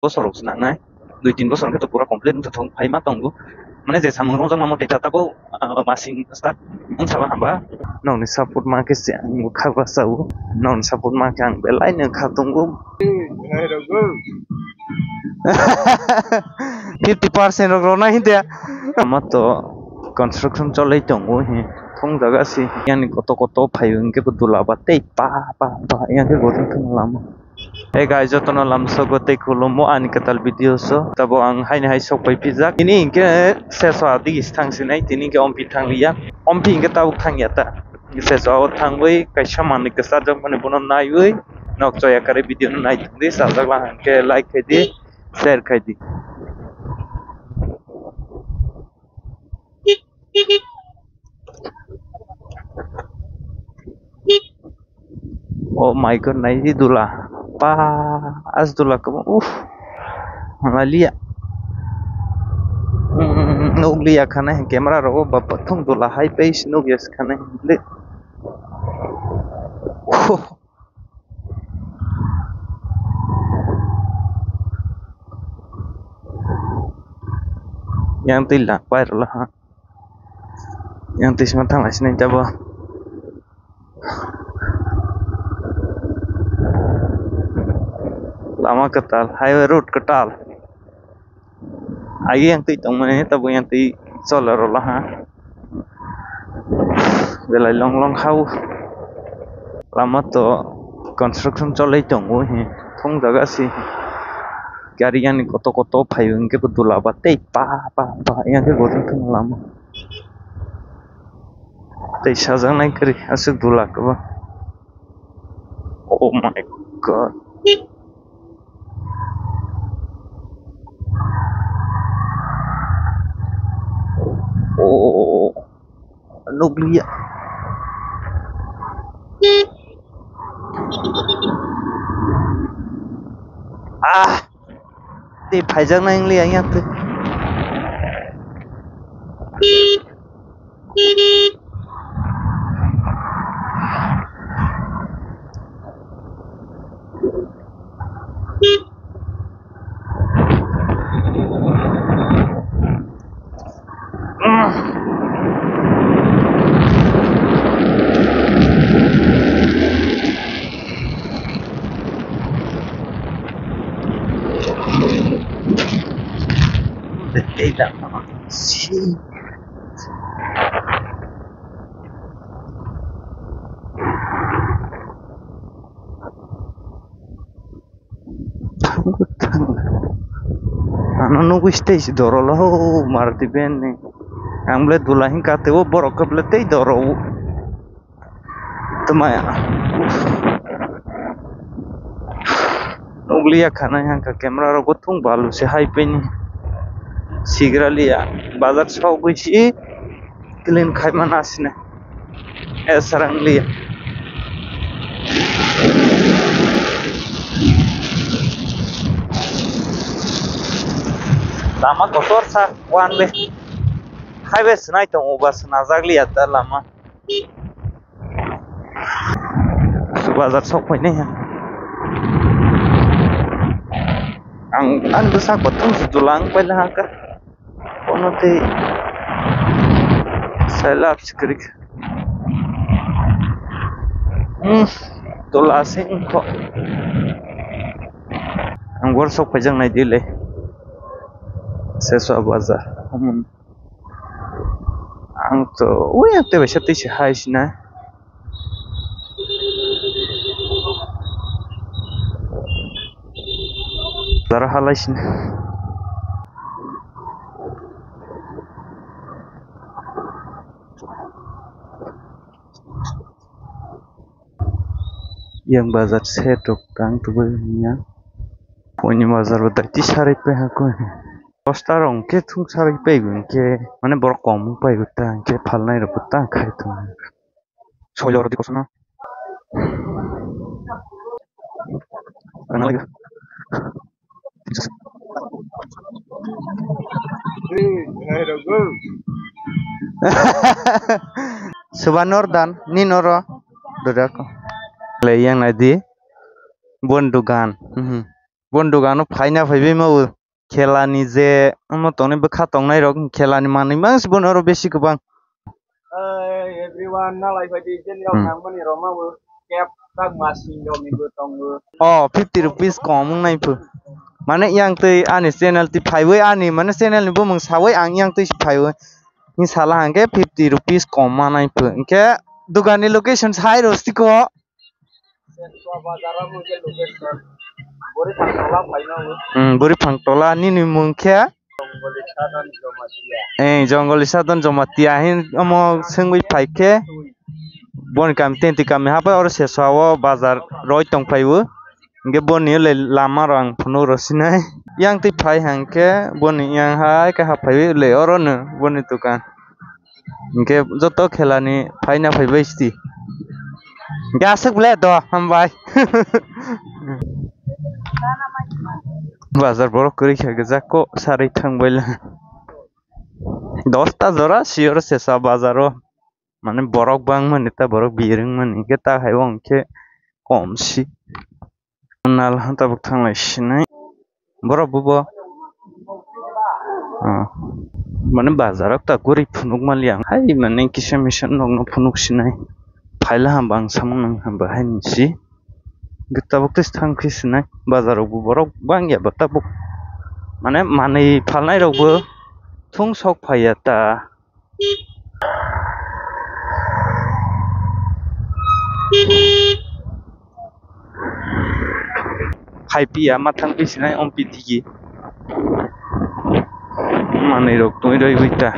Bosor senang 2-3 bosor itu pura komplit untuk thong phai ma tonggu mane je samung rong jang mamot data ko masing start unsaba hamba non support ma ke se ang khaba sau non support ma ke ang belai ne kha tonggu 50% ro na hindia amato construction cholai tongu he thong jaga si yani koto phai ke budula ba tei pa yang ke godin thong lama. Hey guys, jotono lamso gote kulumo ani katal video so tabo ang hai sok pai pizza ini ingke seso adi istang sinai tini ke ompi thang liya ompi ingke tau thang yata seso thang wei kaisa mani ke sajak mane bonon nai wei nok joya kare video nai thudi sajak la ke like khai di share khai di. Oh my god, nai di dula pa as dula kamu malia nuglia khane camera ro bapathung dula high pace nugias khane le yang tilak viral ha yang tis matang lah sini coba lama ketal highway road ketal आगे yang ti tong mane tabo yang ti solar lah ha belai long khau lama to construction cholai tong he thong jaga si gari yang koto phayung ke budula ba tei pa yang ke godin thong lama tei sajang nai kari asuk dula ka ba. Oh my god, oh nuklia thì phải dâng anh liền anh em thôi. Đây là gì? Ano nunggu stage doro lah, marti bene. Ang boleh dulahin kate wo borok ke boleh tei doro. Temaya. Nunggu khana yang ke kamera ro gotung balu se high pen. Sigralia bazar shau guisi clean khai manasne esarang liya lama kotor sa one way highway snai to bas nazagli ata lama bazar shau koi ne ang besar kotung sedulang pala ka ono te salap skrik tola sing ko ang workshop pajang nai dile seso bazar ang to ui ate besati si hais na zara halais na yang bazar setok tang tu banyak punya bazar berarti sari pe aku poster orang ke tung sari pe ke mana borok kamu pe kita ke palnai rebutan kai tu soalnya orang di kosana mana lagi Subanor dan Ninoro dodako yang nadi bondugan bondugano phaina phaibai mau khelani je amo toni bokha tongnai rok khelani manui mangsi bono aro besi gobang. Everyone nalai phai jen yok nangmani romawo cap tak masing dom ibu tongo. Oh 50 rupees komung nai pu. Mana yang tei ani channel ti phaibai ani mana channel ni bomong sawai ang yang tei phaibai. Ni salah angke 50 rupees koma nai pu. Angke dugani location sai rosti ko. Sentua bazara mungkin location. Bori pangtola phaina wo. Bori pangtola ni ni mungke. Jongoli sadan jomatia. Jongoli sadan jomatia hin amo sengbai phaike. Bon kam tenti kam hapa oro sesawo bazar roi tong phaiwo. Angke boni le lama rang phuno rosinai. Yang ti phai hangke boni yang hai ka haphai le oro no boni tukan. Angke joto khelani phaina phaibai sti. Gasek bele do hambai. Bazar borok kuri khage jako sarai thangbaila. 10 ta jora sior sesa bazaro mane borok bang mane ta borok biring mane ke ta haibong ke komsi nal hanta buk thanglai sinai borok bubo mane bazarok ta kuri phunuk maliang hai mane kisam mission nong phunuk sinai phaila ham bang samung nang ham bahai nisi gita buk tis thang khisinai bazarok bu borok bang ya bata buk mane manei phalnai rok bu thung sok phaya ta Haipia matang pisinai ompitigi manei rok tui roi buita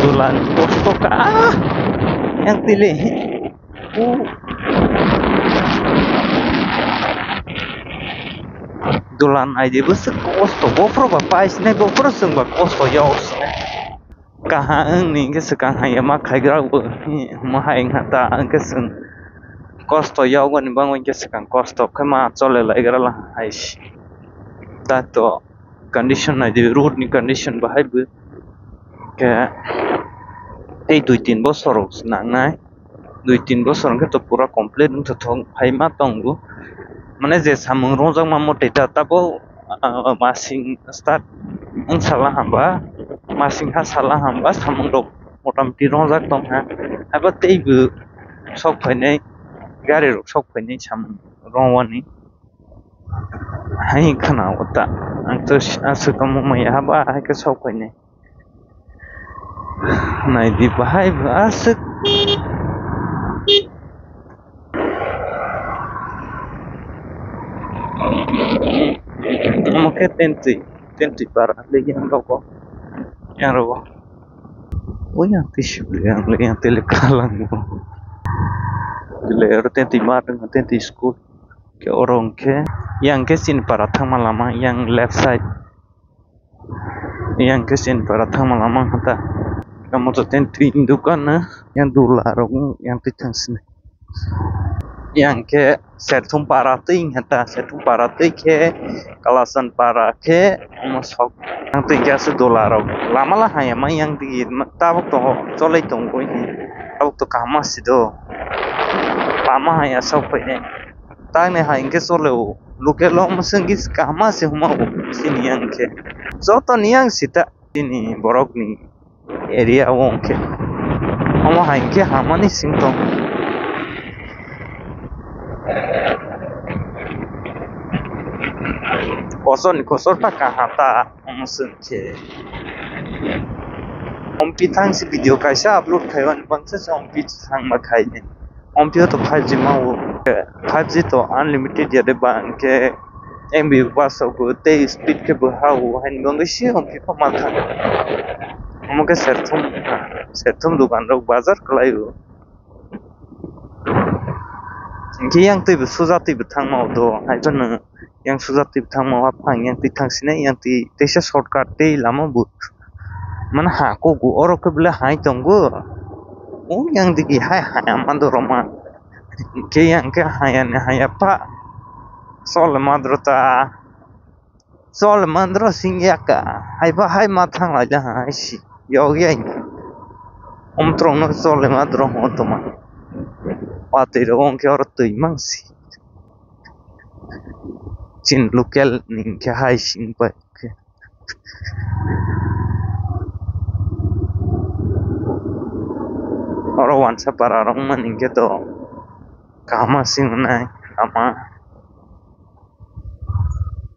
tulan kosto ka yang pilih tulan aja bus kosto gopro bapak isne gopro sungba kosto yaus kahang nih ke sekang hanya makai gerak bu mahai ngata ke sung kosto yau kan bangun ke sekang kosto kema cole lagi gerala ais tato condition aja road ni condition bahai bu ke এই 2-3 বছর নাংনাই 2-3 বছর তো পুরা complete থং Faima তংগু মানে যে সামং রোজাং মা মতে তাবো মাসিং start আং সালা হামবা মাসিং হা সালা হামবা সামং রক মোটামুটি রোজাক দং হা হাবা তেইবো সক ফাইনাই গাড়ি রক সক ফাইনাই সামং রওয়ানি হাই খানা ওতা আং তো আসুকম মাইয়া হাবা হাইকে সক ফাইনাই Nah di bahai asik mungkin tenti para lagi yang rokok oh yang tisu yang telekalang leer tenti mar dengan tenti school ke orang ke yang ke sin para thang lama yang left side yang ke sin para thang lama kata kamu tuh tenti indukan yang dolar yang titang sini yang ke setum parating hata setum parating ke kalasan para ke masuk yang tiga $1 lama lah hanya mah yang di tabuk tuh soleh tunggu ini tabuk tuh kamas itu lama hanya sampai ini tang nih hanya ke soleh luke lo masengis kamas sih mau sini yang ke zoto nih yang sita ini borok nih area wong ke omo hanya ke hamani singtong kosor pakai hata langsung ke ompi tang si video kaisa upload kaiwan bangsa ompi tang makai ni ompi to 5G mau 5G to unlimited ya de bang ke MB pasau ko te speed ke bahau han bang si ompi ko mata omoke setum dukan rok bazar kelayu yang tu sujati betang mau do hajon yang sujati betang mau apa yang titang sini yang tesa shortcut te lama but mana haku gu oro ke bela hai tonggu yang digi hai amando roma ke yang ke haya pak sol madrota sol mandro singyaka hai ba hai mathang la ja hai si yogi ai omtrong no sol madro hotoma patiro on ke or tui mangsi chin local ning ke hai sing pa oro wansa pararong maning ke to kama sing nai kama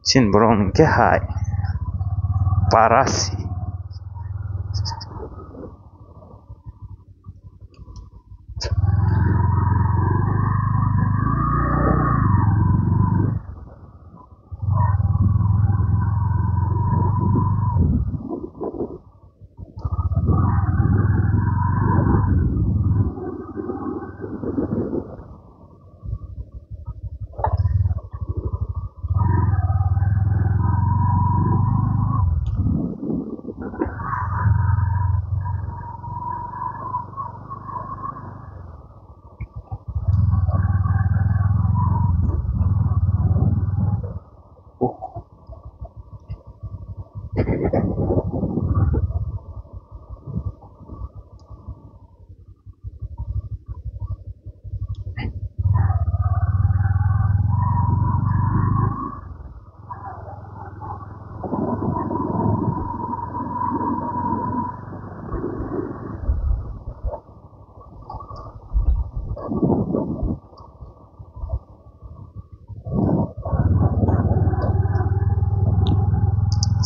chin brong ke hai parasi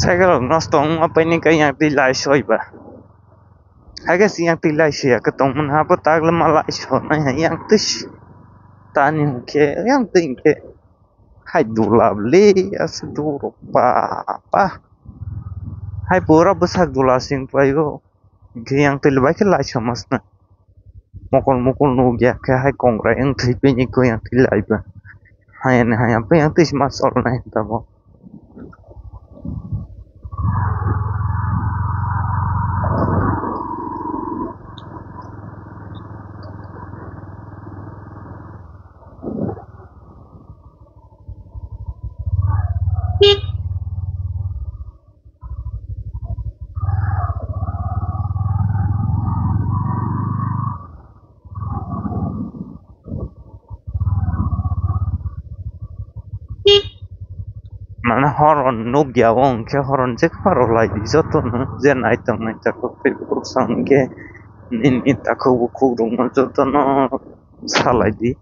cycle nostong apa ini kayak pilai soiba haga siang pilai sia ketong mun hapa tagle malai so na yang tis tani ke yang tingke hai dulabli as duro pa hai pura besak dulasing payo ke yang tilbai ke lai mas na mokol mokol no gya ke hai kongra yang thipe ni ko yang tilai ba hai na hai apa yang tis masol na tamo mana horon no gya wong ke horon jek paro lai di joto no jen item na ta ko facebook sang ke nin ita ko ku rung no joto no salai di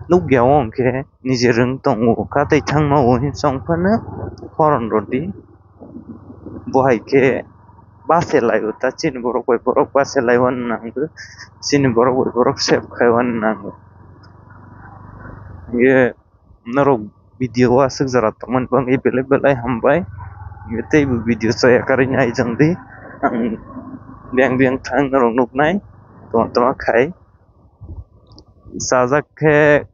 no gya wong ke nijerung tong o ka tai thang no o hin song phana horon rodi bohai ke base lai uta chin borok koi borok base lai wan nang chin borok koi borok sep khai wan nang ye narok video asik zara teman bang ibele belai hambai yete bu video saya karinya ijang di ang biang thang narong nuk nai to khai sajak ke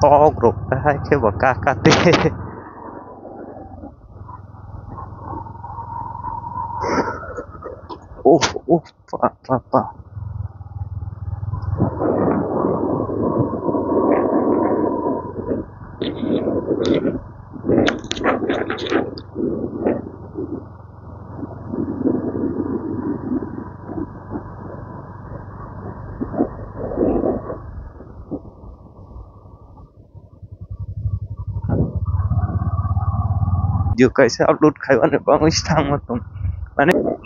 to group hai ke baka kate pa video kaisa upload khaiwan bang istang matung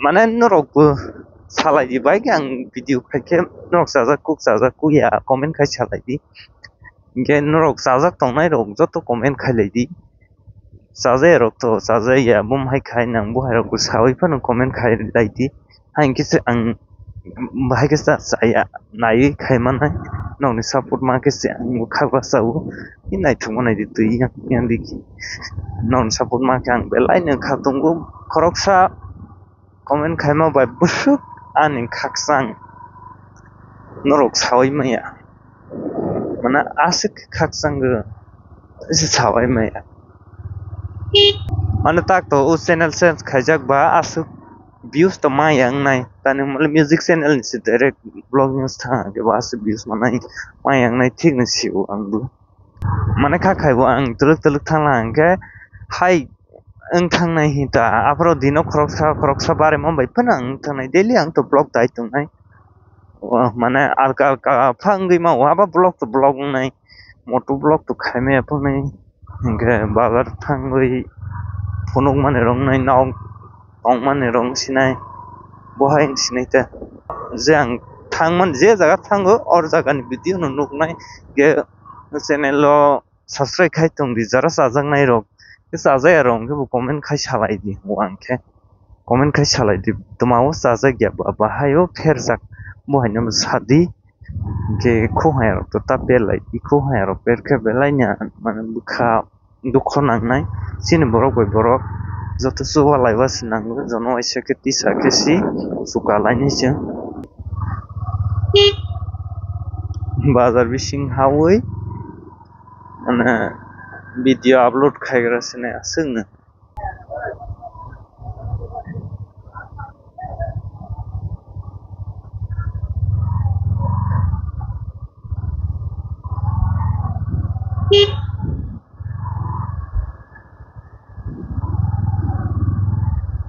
mana norok bu salai di baik yang video khai norok sajak ku ya comment khai salai di ge norok sajak tongnai rok joto comment khai lai di sajai rok to sajai ya bum hai khai nang bu hai rok bu sawi phan comment khai lai di hain kise ang bahai kisa saya nai khai man hai nong ni support ma kise ang bu khaba sau ni nai thung nai di tui yang di non support ma kang belai ne khatung bu khoroksa comment khai ma bai busuk ani khaksang norok sawai maya mana asik khaksang ge isi sawai maya mana tak to us channel sense khaijak ba asuk views to mayang nai tani mal music channel ni si direct vlogging tha ge ba asuk views manai mayang nai thik ni siu angbu mana kha khaibo ang tuluk tuluk thangla angke hai ang thangnai hita apro dino khoroksa bare mumbai panang thangnai daily ang to blog dai tungnai mana alka phangi ma waba blog to blog nai motu blog to khaime apnai hingke bagar thangoi phonok mane rong nai naw ong mane rong sinai bohai sinai ta jang thangman je jaga thango or jaga ni video no nuknai ge channel lo subscribe khai tong di jara sajang nai rok ke sajai rong ke comment khai salai di wangke comment khai salai di tomao sajai gya bahayo pherjak bohai nam sadi ge khohai rok to ta pelai i khohai rok perke belainya man bukha dukho nangnai sini borok bai borok joto suwa laiwa sinang jono aise ke tisa ke si suka laini se bazar bising hawi ana video upload khaigra sine asung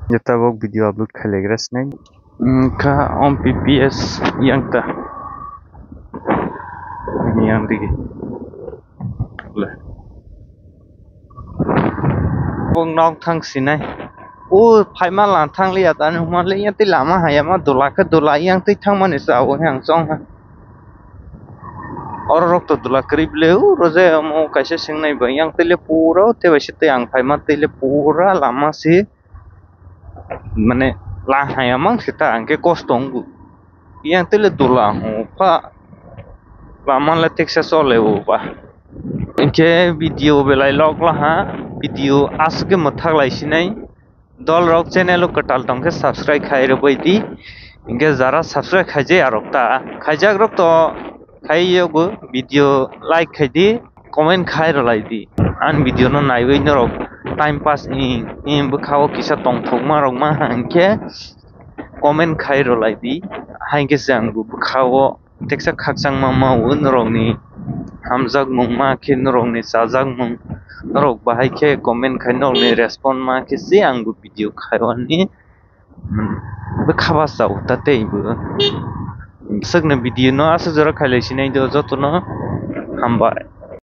jeta bok video upload khailegra sine ka on pps yang ta yang dige le bong nong thang sinai o phaima lang thang le ata nu ma le yati lama hayama dola ka dola yang ti thang mane sa o hang chong ha or rok to dola krib le u roje mo kaise singnai ba yang tele pura te ba site ang phaima tele pura lama si mane la hayama sita angke kostong bu yang tele dola ho pa lama la teksa sole o ba inke video belai log la ha video aske mathak lai sinai dol rok channel lo katal tongke subscribe khai ro baiti inge jara subscribe khaije arok ta khaijak rok to khaiyo bu video like khaidi comment khai ro lai di an video no naiwei no rok time pass in bu khawo kisa tong thok ma rok ma hangke comment khai ro lai di haingke jang bu khawo teksa khaksang ma ma un rok ni hamjak mung ma khin rok ni sajak mung rok bahai ke comment khai no ni respond ma ke si ang bu video khaiwani bu khaba sa utate bu sakna video no asa jara khailai sinai do joto no hamba